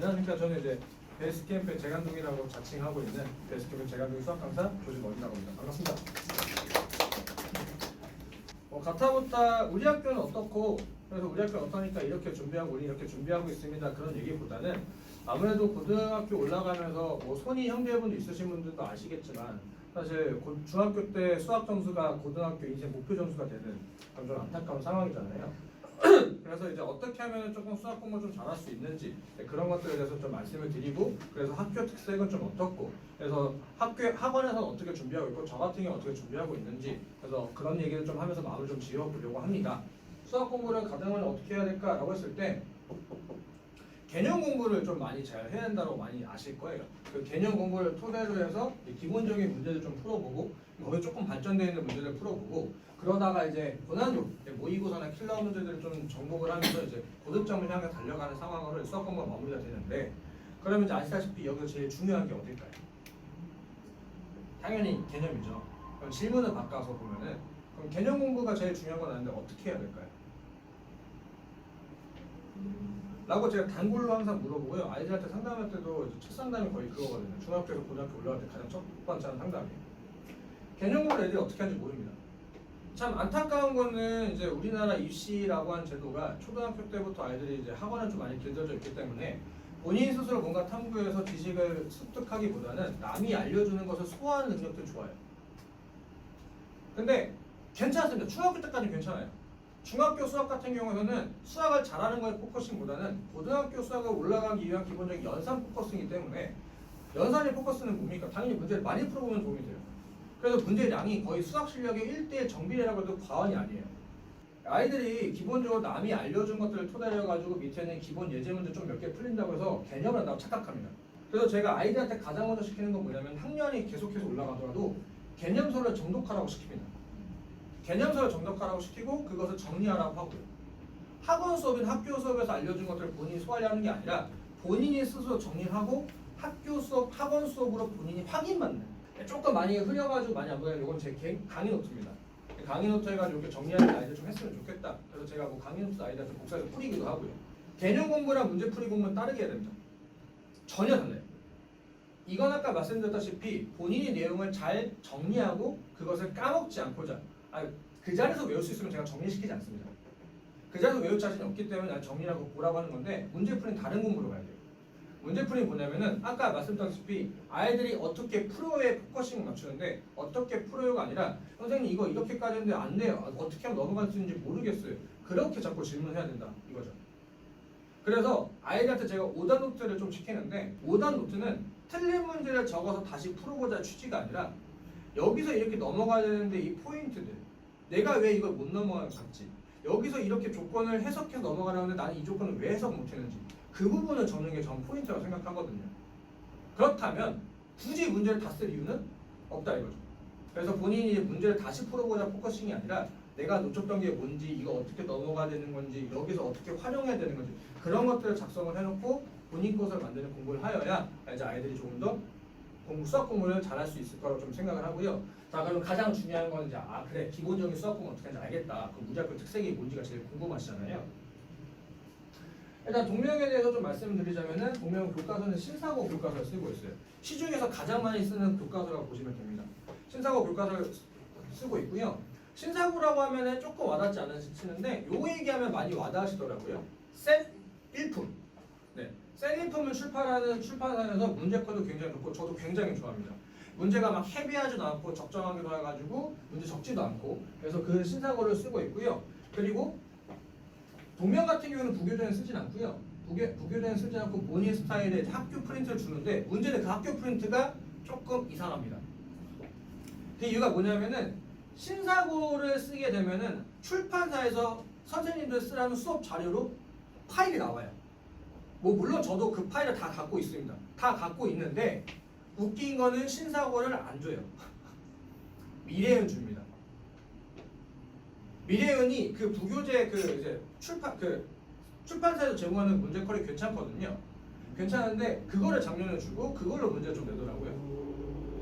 안녕하십니까. 저는 이제 베이스캠프 재간둥이라고 자칭하고 있는 베이스캠프 재간둥이 수학 강사 조진원이라고 합니다. 반갑습니다. 가타부타 우리 학교는 어떻고 그래서 우리 학교는 어떠니까 이렇게 준비하고 우리 이렇게 준비하고 있습니다. 그런 얘기보다는 아무래도 고등학교 올라가면서 뭐 손이 형제분도 있으신 분들도 아시겠지만 사실 중학교 때 수학 점수가 고등학교 인생 목표 점수가 되는 좀 안타까운 상황이잖아요. 그래서 이제 어떻게 하면 조금 수학 공부 좀 잘할 수 있는지 그런 것들에 대해서 좀 말씀을 드리고, 그래서 학교 특색은 좀 어떻고, 그래서 학원에서는 어떻게 준비하고 있고 저 같은 경우 어떻게 준비하고 있는지, 그래서 그런 얘기를 좀 하면서 마음을 좀 지어보려고 합니다. 수학 공부를 가능하면 어떻게 해야 될까라고 했을 때 개념 공부를 좀 많이 잘 해야 된다고 많이 아실 거예요. 그 개념 공부를 토대로 해서 기본적인 문제를 좀 풀어보고 거기에 조금 발전되어 있는 문제를 풀어보고, 그러다가 이제 고난도 모의고사나 킬러 문제들을 좀 정복을 하면서 이제 고득점을 향해 달려가는 상황으로 수학 공부가 마무리가 되는데, 그러면 이제 아시다시피 여기서 제일 중요한 게 어딜까요? 당연히 개념이죠. 그럼 질문을 바꿔서 보면은 그럼 개념 공부가 제일 중요한 건 아닌데 어떻게 해야 될까요? 라고 제가 단골로 항상 물어보고요. 아이들한테 상담할 때도 첫 상담이 거의 그거거든요. 중학교에서 고등학교 올라갈 때 가장 첫 번째 하는 상담이에요. 개념 공부를 애들이 어떻게 하는지 모릅니다. 참 안타까운 거는 이제 우리나라 입시라고 하는 제도가 초등학교 때부터 아이들이 이제 학원을 좀 많이 길들여져 있기 때문에 본인 스스로 뭔가 탐구해서 지식을 습득하기보다는 남이 알려주는 것을 소화하는 능력도 좋아요. 근데 괜찮습니다. 중학교 때까지는 괜찮아요. 중학교 수학 같은 경우에는 수학을 잘하는 거에 포커싱보다는 고등학교 수학을 올라가기 위한 기본적인 연산 포커싱이기 때문에, 연산의 포커스는 뭡니까? 당연히 문제를 많이 풀어보면 도움이 돼요. 그래서 문제량이 거의 수학 실력의 1대1 정비례라고 해도 과언이 아니에요. 아이들이 기본적으로 남이 알려준 것들을 토대로 해가지고 밑에는 기본 예제 문제 좀 몇 개 풀린다고 해서 개념을 한다고 착각합니다. 그래서 제가 아이들한테 가장 먼저 시키는 건 뭐냐면 학년이 계속해서 올라가더라도 개념서를 정독하라고 시킵니다. 개념서를 정독하라고 시키고 그것을 정리하라고 하고요. 학원 수업인 학교 수업에서 알려준 것들을 본인이 소화하는 게 아니라 본인이 스스로 정리하고 학교 수업, 학원 수업으로 본인이 확인받는, 조금 많이 흐려가지고 많이 안 보여요. 이건 제 강의 노트입니다. 강의 노트 해가지고 이렇게 정리하는 아이들 좀 했으면 좋겠다. 그래서 제가 뭐 강의 노트 아이들한테 복사해서 뿌리기도 하고요. 개념 공부랑 문제 풀이 공부는 다르게 해야 됩니다. 전혀 달라요. 이건 아까 말씀드렸다시피 본인이 내용을 잘 정리하고 그것을 까먹지 않고자, 그 자리에서 외울 수 있으면 제가 정리시키지 않습니다. 그 자리에서 외울 자신이 없기 때문에 난 정리하고 보라고 하는 건데, 문제풀이는 다른 공부로 가야 돼요. 문제풀이는 뭐냐면은 아까 말씀드렸다시피 아이들이 어떻게 풀어에 포커싱을 맞추는데, 어떻게 풀어요가 아니라 선생님 이거 이렇게까지 했는데 안 돼요. 어떻게 하면 넘어갈 수 있는지 모르겠어요. 그렇게 자꾸 질문해야 된다 이거죠. 그래서 아이들한테 제가 5단 노트를 좀 시키는데, 5단 노트는 틀린 문제를 적어서 다시 풀어보자 취지가 아니라 여기서 이렇게 넘어가야 되는데 이 포인트들, 내가 왜 이걸 못 넘어갔지, 여기서 이렇게 조건을 해석해서 넘어가려는데 나는 이 조건을 왜 해석 못했는지, 그 부분을 적는 게 전 포인트라고 생각하거든요. 그렇다면 굳이 문제를 다 쓸 이유는 없다 이거죠. 그래서 본인이 문제를 다시 풀어보자 포커싱이 아니라 내가 놓쳤던 게 뭔지, 이거 어떻게 넘어가야 되는 건지, 여기서 어떻게 활용해야 되는 건지, 그런 것들을 작성을 해놓고 본인 것을 만드는 공부를 하여야 이제 아이들이 조금 더 수학 공부를 잘할 수 있을 거라고 좀 생각을 하고요. 자, 그럼 가장 중요한 건 이제 그래, 기본적인 수학 공부 어떻게 하는지 알겠다. 그럼 우리 학교 특색이 뭔지가 제일 궁금하시잖아요. 일단 동명에 대해서 좀 말씀드리자면은, 동명 교과서는 신사고 교과서를 쓰고 있어요. 시중에서 가장 많이 쓰는 교과서라고 보시면 됩니다. 신사고 교과서를 쓰고 있고요. 신사고라고 하면은 조금 와닿지 않으시는데 요 얘기하면 많이 와닿으시더라고요. 셀 일품. 네, 셀 일품을 출판하는 출판사에서 문제커도 굉장히 좋고 저도 굉장히 좋아합니다. 문제가 막 헤비하지도 않고 적정하기도 해가지고 문제 적지도 않고, 그래서 그 신사고를 쓰고 있고요. 그리고 동명 같은 경우는 부교재는 쓰진 않고요. 부교재는 쓰지 않고 본인 스타일의 학교 프린트를 주는데, 문제는 그 학교 프린트가 조금 이상합니다. 그 이유가 뭐냐면은 신사고를 쓰게 되면은 출판사에서 선생님들 쓰라는 수업 자료로 파일이 나와요. 뭐 물론 저도 그 파일을 다 갖고 있습니다. 다 갖고 있는데 웃긴 거는 신사고를 안 줘요. 미래은 줍니다. 미래은이 그 부교재 이제 출판사에서 제공하는 문제커리 괜찮거든요. 괜찮은데 그거를 작년에 주고 그걸로 문제 좀 내더라고요.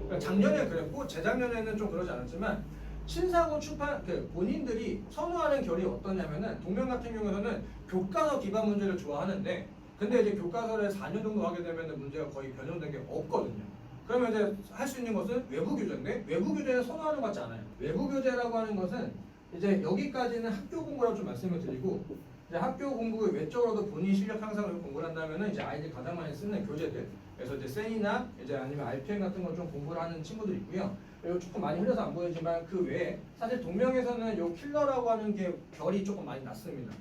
그러니까 작년에 그랬고 재작년에는 좀 그러지 않았지만, 신사고 출판 본인들이 선호하는 결이 어떠냐면은, 동명 같은 경우에는 교과서 기반 문제를 좋아하는데 근데 이제 교과서를 4년 정도 하게 되면 문제가 거의 변형된 게 없거든요. 그러면 이제 할 수 있는 것은 외부 교재인데 외부 교재는 선호하는 것 같지 않아요. 외부 교재라고 하는 것은 이제 여기까지는 학교 공부라고 좀 말씀을 드리고 이제 학교 공부 외적으로도 본인 실력 향상을 공부를 한다면은 이제 아이들이 가장 많이 쓰는 교재들 그래서 이제 센이나 이제 아니면 RPM 같은 걸 좀 공부를 하는 친구들이 있고요. 그리고 조금 많이 흘려서 안 보이지만 그 외에 사실 동명에서는 요 킬러라고 하는 게 결이 조금 많이 낮습니다.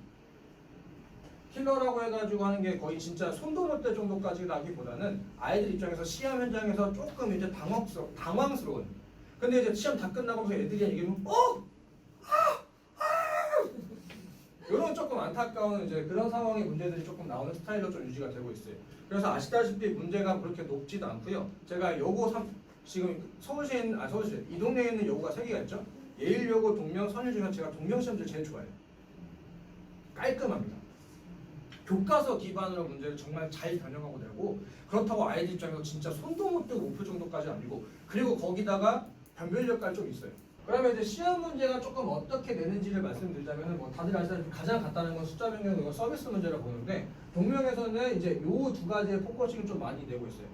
킬러라고 해가지고 하는 게 거의 진짜 손도 못 댈 정도까지 나기보다는 아이들 입장에서 시험 현장에서 조금 이제 당황스러운. 근데 이제 시험 다 끝나고 애들이 얘기하면 이런 조금 안타까운 이제 그런 상황의 문제들이 조금 나오는 스타일로 좀 유지가 되고 있어요. 그래서 아시다시피 문제가 그렇게 높지도 않고요. 제가 요고 지금 서울시에 이 동네에 있는 요고가 3개가 있죠. 예일요고, 동명, 선일 중에서 제가 동명 시험지를 제일 좋아해요. 깔끔합니다. 교과서 기반으로 문제를 정말 잘 변형하고 내고 그렇다고 아이들 입장에서 진짜 손도 못 대고 못 풀 정도까지 아니고 그리고 거기다가 변별력까지 좀 있어요. 그러면 이제 시험 문제가 조금 어떻게 내는지를 말씀드리자면 뭐 다들 아시다시피 가장 간단한 건 숫자 변경 이거 서비스 문제라고 보는데 동명에서는 이제 요 두 가지의 포커싱을 좀 많이 내고 있어요.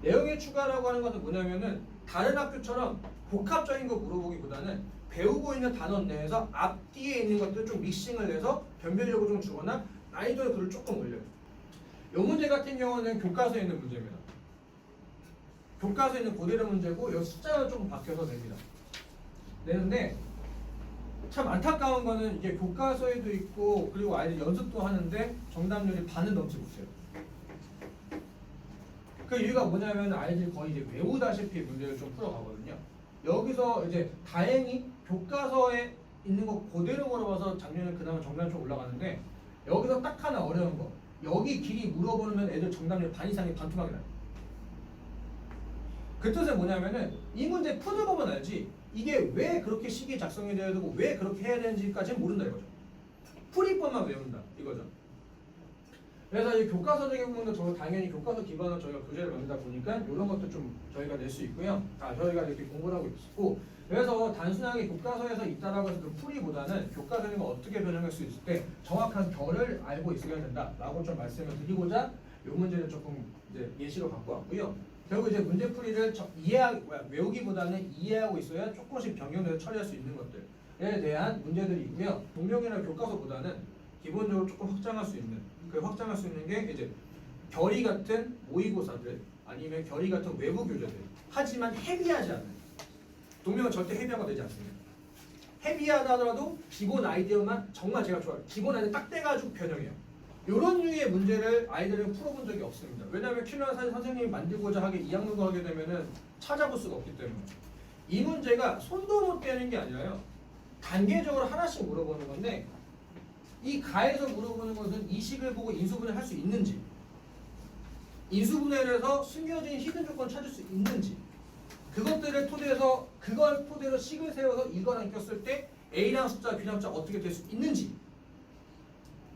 내용의 추가라고 하는 것은 뭐냐면은 다른 학교처럼 복합적인 거 물어보기보다는 배우고 있는 단원 내에서 앞뒤에 있는 것들 좀 믹싱을 해서 변별력을 좀 주거나 난이도의 글을 조금 올려요. 이 문제 같은 경우는 교과서에 있는 문제입니다. 교과서에 있는 그대로 문제고 이 숫자가 조금 바뀌어서 냅니다. 내는데 참 안타까운 거는 이게 교과서에도 있고 그리고 아이들 연습도 하는데 정답률이 반은 넘지 못해요. 그 이유가 뭐냐면 아이들이 거의 이제 외우다시피 문제를 좀 풀어가거든요. 여기서 이제 다행히 교과서에 있는 거 그대로 물어봐서 작년에 그나마 정답이 좀 올라가는데 여기서 딱 하나 어려운 거 여기 길이 물어보면 애들 정답률 반 이상이 반토막이 나요. 그 뜻은 뭐냐면은 이 문제 풀어보면 알지 이게 왜 그렇게 식이 작성이 되어야 되고 왜 그렇게 해야 되는지까지는 모른다 이거죠. 풀이법만 외운다 이거죠. 그래서 이 교과서적인 부분도 저 당연히 교과서 기반으로 저희가 교재를 만들다 보니까 이런 것도 좀 저희가 낼 수 있고요. 저희가 이렇게 공부를 하고 있고 그래서 단순하게 교과서에서 있다라고 해서 그 풀이보다는 교과서를 어떻게 변형할 수 있을 때 정확한 결을 알고 있어야 된다라고 좀 말씀을 드리고자 이 문제를 조금 이제 예시로 갖고 왔고요. 결국 이제 문제풀이를 외우기보다는 이해하고 있어야 조금씩 변경해서 처리할 수 있는 것들에 대한 문제들이 있고요. 동명이나 교과서보다는 기본적으로 조금 확장할 수 있는 게 이제 결의 같은 모의고사들 아니면 결의 같은 외부 교재들 하지만 헤비하지 않아요. 동명은 절대 헤비하고 되지 않습니다. 헤비하다 하더라도 기본 아이디어만 정말 제가 좋아해요. 기본 아이디어 딱 떼가지고 변형해요. 이런 류의 문제를 아이들은 풀어본 적이 없습니다. 왜냐하면 킬러는 사실 선생님이 만들고자 하게 2학년도 하게 되면은 찾아볼 수가 없기 때문에 이 문제가 손도 못 대는 게 아니라요. 단계적으로 하나씩 물어보는 건데 이 가에서 물어보는 것은 이 식을 보고 인수분해를 할 수 있는지 인수분해를 해서 숨겨진 히든 조건을 찾을 수 있는지 그것들을 토대로 식을 세워서 이거랑 꼈을 때 A랑 숫자, B랑 숫자 어떻게 될 수 있는지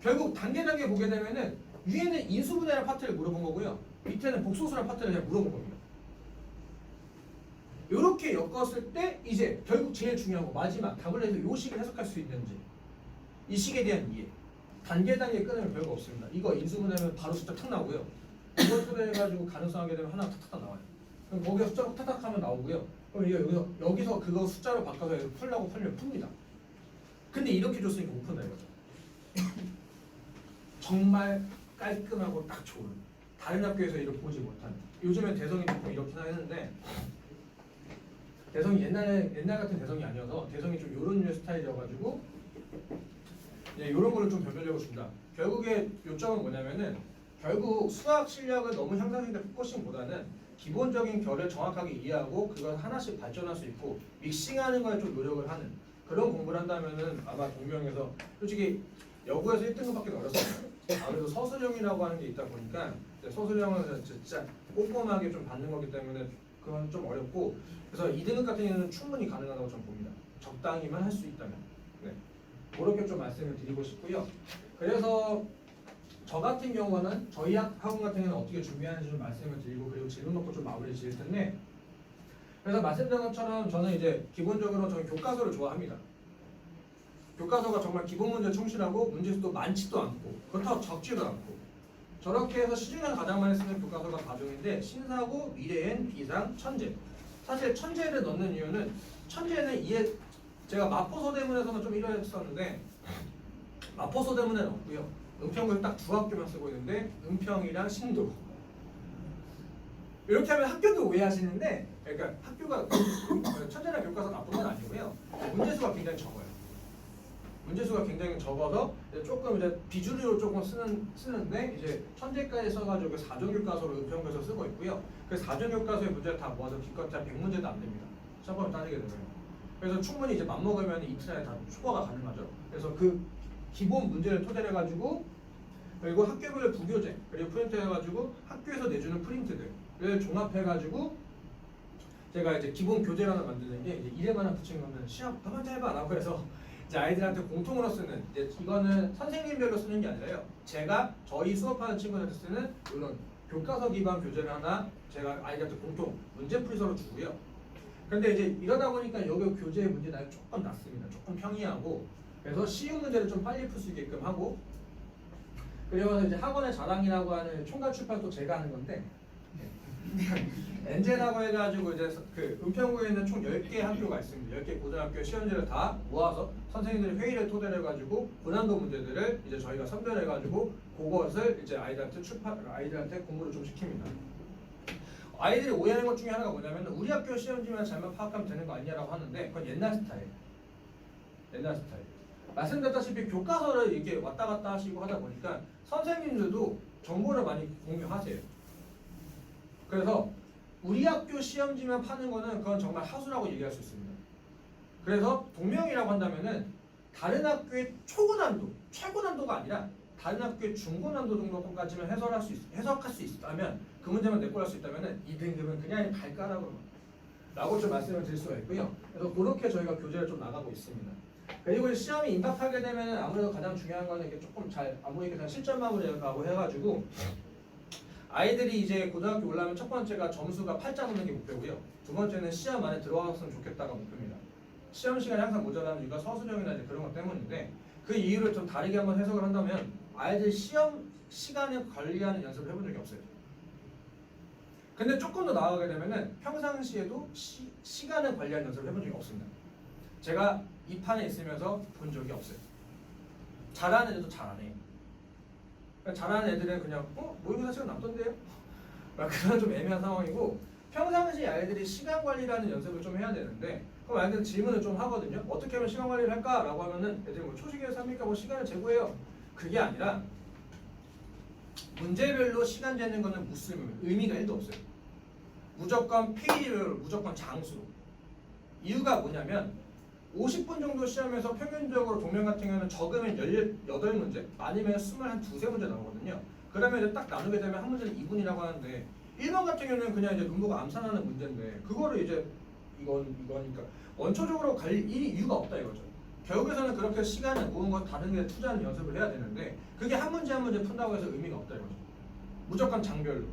결국 단계 보게 되면은 위에는 인수분해라는 파트를 물어본 거고요. 밑에는 복소수라는 파트를 그냥 물어본 겁니다. 이렇게 엮었을 때 이제 결국 제일 중요한 거 마지막 답을 해서 이 식을 해석할 수 있는지 이 식에 대한 이해 단계 끊으면 별거 없습니다. 이거 인수분해하면 바로 숫자 탁 나오고요. 이걸 토대해가지고 가능성 하게 되면 하나 탁탁 나와요. 그럼 거기에 숫자로 탁탁 하면 나오고요. 그럼 여기서 그거 숫자로 바꿔서 풀려고 풀면 풉니다. 근데 이렇게 줬으니까 못 푼다 이거죠. 정말 깔끔하고 딱 좋은 다른 학교에서 이렇게 보지 못한 요즘엔 대성이 조금 이렇긴 하는데 대성이 옛날 같은 대성이 아니어서 대성이 좀 요런 류의 스타일이어가지고 요런 거를 좀 변별력을 준다. 결국에 요점은 뭐냐면은 결국 수학 실력을 너무 향상시키는 포커싱보다는 기본적인 결을 정확하게 이해하고 그걸 하나씩 발전할 수 있고 믹싱하는 거에 좀 노력을 하는 그런 공부를 한다면은 아마 동명에서 솔직히 여고에서 1등급밖에 어렵습니다. 아무래도 서술형이라고 하는 게 있다 보니까 서술형은 진짜 꼼꼼하게 좀 받는 거기 때문에 그건 좀 어렵고 그래서 2등급 같은 경우는 충분히 가능하다고 좀 봅니다. 적당히만 할 수 있다면. 네. 그렇게 좀 말씀을 드리고 싶고요. 그래서 저 같은 경우는 저희 학원 같은 경우는 어떻게 준비하는지 좀 말씀을 드리고 그리고 질문 놓고 좀 마무리 지을 텐데 그래서 말씀드린 것처럼 저는 이제 기본적으로 저는 교과서를 좋아합니다. 교과서가 정말 기본 문제 충실하고 문제수도 많지도 않고 그렇다고 적지도 않고 저렇게 해서 시중에서 가장 많이 쓰는 교과서가 가정인데 신사고, 미래엔, 비상, 천재. 사실 천재를 넣는 이유는 천재는 제가 마포서대문에서는 좀 이랬었는데 마포서대문에는 없고요. 은평구에 딱 두 학교만 쓰고 있는데 은평이랑 신도. 이렇게 하면 학교도 오해하시는데 그러니까 학교가 천재나 교과서 나쁜 건 아니고요. 문제수가 굉장히 적어요. 문제수가 굉장히 적어서 이제 조금 이제 비주류로 조금 쓰는데 이제 천재까지 써가지고 4종 교과서로 은평구에서 쓰고 있고요. 그 4종 교과서의 문제를 다 모아서 기껏해야 100문제도 안 됩니다. 시험범위 따지게 되면. 그래서 충분히 이제 맘먹으면 이틀 안에 다 초과가 가능하죠. 그래서 그 기본 문제를 토대로 해가지고 그리고 학교별 부교재 그리고 프린트 해가지고 학교에서 내주는 프린트들을 종합해가지고 제가 이제 기본 교재를 하나 만드는 게 이제 이래만 하나 붙인 거는 시험 너무 짧아 안 하고 해서 이제 아이들한테 공통으로 쓰는 이제 이거는 선생님별로 쓰는 게 아니라요. 제가 저희 수업하는 친구들한테 쓰는 이런 교과서 기반 교재를 하나 제가 아이들한테 공통 문제풀이서로 주고요. 근데 이제 이러다 보니까 여기 교재의 문제 난이 조금 낮습니다. 조금 평이하고 그래서 쉬운 문제를 좀 빨리 풀 수 있게끔 하고 그리고 이제 학원의 자랑이라고 하는 총괄 출판도 제가 하는 건데 엔젠하고 해가지고 이제 그 은평구에 있는 총 10개 학교가 있습니다. 10개 고등학교 시험지를 다 모아서 선생님들이 회의를 토대로 해가지고 고난도 문제들을 이제 저희가 선별해가지고 그것을 이제 아이들한테 공부를 좀 시킵니다. 아이들이 오해하는 것 중에 하나가 뭐냐면 우리 학교 시험지만 잘만 파악하면 되는 거 아니냐라고 하는데 그건 옛날 스타일. 옛날 스타일. 말씀드렸다시피 교과서를 이렇게 왔다 갔다 하시고 하다 보니까 선생님들도 정보를 많이 공유하세요. 그래서 우리 학교 시험지만 파는 거는 그건 정말 하수라고 얘기할 수 있습니다. 그래서 동명이라고 한다면은 다른 학교의 초고난도, 최고난도가 아니라 다른 학교의 중고난도 정도까지만 해석할 수 있다면 그 문제만 내꼴할 수 있다면은 이 등급은 그냥 발가락으로 라고 좀 말씀을 드릴 수가 있고요. 그래서 그렇게 저희가 교재를 좀 나가고 있습니다. 그리고 시험이 임박하게 되면 아무래도 가장 중요한 거는 이게 조금 잘 아무리 그냥 실전 마무리라고 해가지고 아이들이 이제 고등학교 올라오면 첫 번째가 점수가 8자 넘는 게 목표고요. 두 번째는 시험 안에 들어갔으면 좋겠다가 목표입니다. 시험 시간이 항상 모자라는 이유가 서술형이나 이제 그런 것 때문인데 그 이유를 좀 다르게 한번 해석을 한다면 아이들 시험 시간을 관리하는 연습을 해본 적이 없어요. 근데 조금 더 나아가게 되면은 평상시에도 시간을 관리하는 연습을 해본 적이 없습니다. 제가 이 판에 있으면서 본 적이 없어요. 잘하는 애도 잘하네. 잘하는 애들은 그냥 모의고사 시간 남던데요? 그런 좀 애매한 상황이고 평상시 아이들이 시간 관리라는 연습을 좀 해야 되는데 그럼 아이들은 질문을 좀 하거든요. 어떻게 하면 시간 관리를 할까? 라고 하면은 애들이 뭐 초식에서 합니까? 뭐 시간을 재고해요. 그게 아니라 문제별로 시간 재는 거는 무슨 의미가 1도 없어요. 무조건 페이지별, 무조건 장수로. 이유가 뭐냐면 50분 정도 시험에서 평균적으로 동명 같은 경우는 적으면 18문제, 많으면 22~23문제 나오거든요. 그러면 이제 딱 나누게 되면 한 문제는 2분이라고 하는데 1번 같은 경우는 그냥 이제 눈보고 암산하는 문제인데 그거를 이제 이거니까 원초적으로 갈 이유가 없다 이거죠. 결국에서는 그렇게 시간을 모은 것 다른 데 투자하는 연습을 해야 되는데 그게 한 문제 한 문제 푼다고 해서 의미가 없다 이거죠. 무조건 장별로.